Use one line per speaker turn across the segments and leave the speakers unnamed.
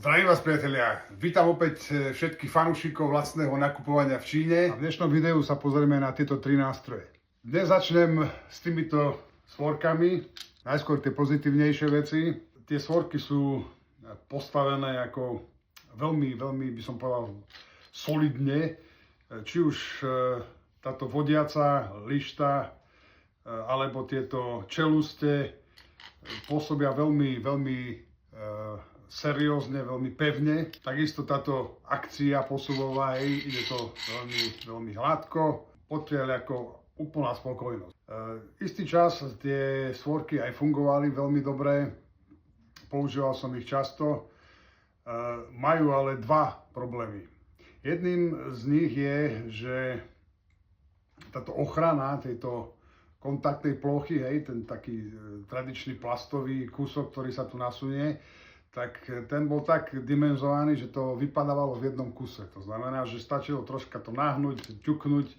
Zdravím vás, priatelia. Vítam opäť všetkých fanúšikov vlastného nakupovania v Číne. A v dnešnom videu sa pozrieme na tieto tri nástroje. Dnes začnem s týmito svorkami. Najskôr tie pozitívnejšie veci. Tie svorky sú postavené ako veľmi by som povedal, solidne. Či už táto vodiaca lišta, alebo tieto čeluste pôsobia veľmi seriózne, veľmi pevne. Takisto táto akcia posuvová, ide to veľmi hladko, potriaľ ako úplná spokojnosť. Istý čas tie svorky aj fungovali veľmi dobre, používal som ich často, majú ale dva problémy. Jedným z nich je, že táto ochrana tejto kontaktnej plochy, ten taký tradičný plastový kúsok, ktorý sa tu nasunie, tak ten bol tak dimenzovaný, že to vypadávalo v jednom kuse. To znamená, že stačilo troška to nahnúť, ťuknúť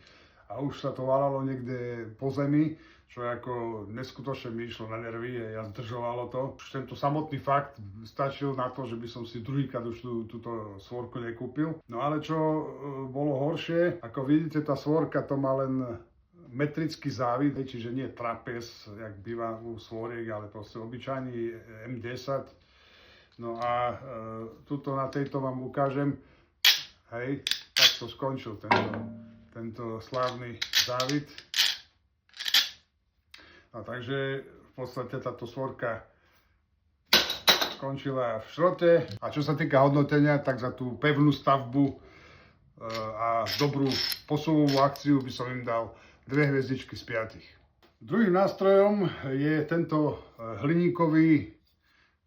a už sa to valalo niekde po zemi, čo ako neskutočne mi išlo na nervy a zdržovalo to. Už tento samotný fakt stačil na to, že by som si druhýkrát už túto svorku nekúpil. No ale čo bolo horšie, ako vidíte, tá svorka to má len metrický závit, čiže nie trapez, jak býva u svoriek, ale proste obyčajný M10. No a tuto na tejto vám ukážem, hej, tak to skončil tento slávny závit. No takže v podstate táto svorka skončila v šrote. A čo sa týka hodnotenia, tak za tú pevnú stavbu a dobrú posuvovú akciu by som im dal 2 hviezdičky z 5. Druhým nástrojom je tento hliníkový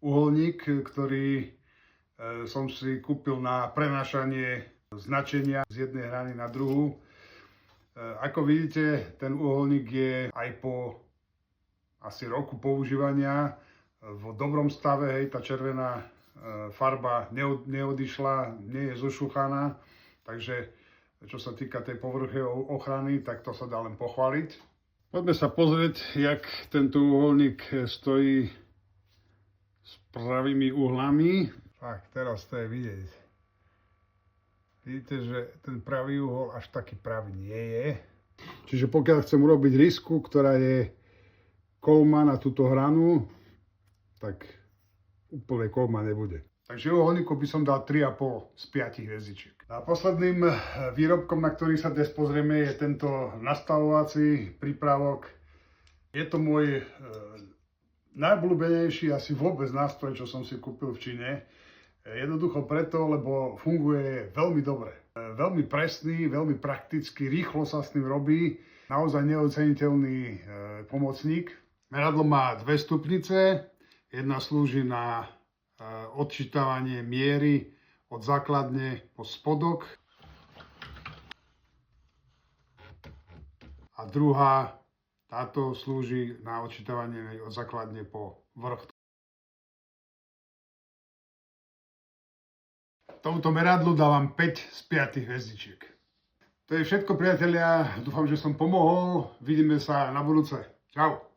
uholník, ktorý som si kúpil na prenášanie značenia z jednej hrany na druhú. Ako vidíte, ten uholník je aj po asi roku používania v dobrom stave, tá červená farba neodišla, nie je zošuchaná, takže čo sa týka tej povrchovej ochrany, tak to sa dá len pochváliť. Poďme sa pozrieť, jak tento uholník stojí s pravými uhlami. Tak, teraz to je vidieť. Vidíte, že ten pravý uhol až taký pravý nie je. Čiže pokiaľ chcem urobiť rysku, ktorá je kolma na túto hranu, tak úplne kolma nebude. Takže uholníku by som dal 3,5 z 5 hviezdičiek. A posledným výrobkom, na ktorý sa dnes pozrieme, je tento nastavovací prípravok. Je to môj najobľúbenejší asi vôbec nástroj, čo som si kúpil v Číne. Jednoducho preto, lebo funguje veľmi dobre. Veľmi presný, veľmi praktický, rýchlo sa s ním robí. Naozaj neoceniteľný pomocník. Meradlo má 2 stupnice. Jedna slúži na odčítavanie miery od základne po spodok. A druhá, táto slúži na odčítavanie od základne po vrch. Tomuto meradlu dávam 5 z 5 hviezdičiek. To je všetko, priatelia. Dúfam, že som pomohol. Vidíme sa na budúce. Čau.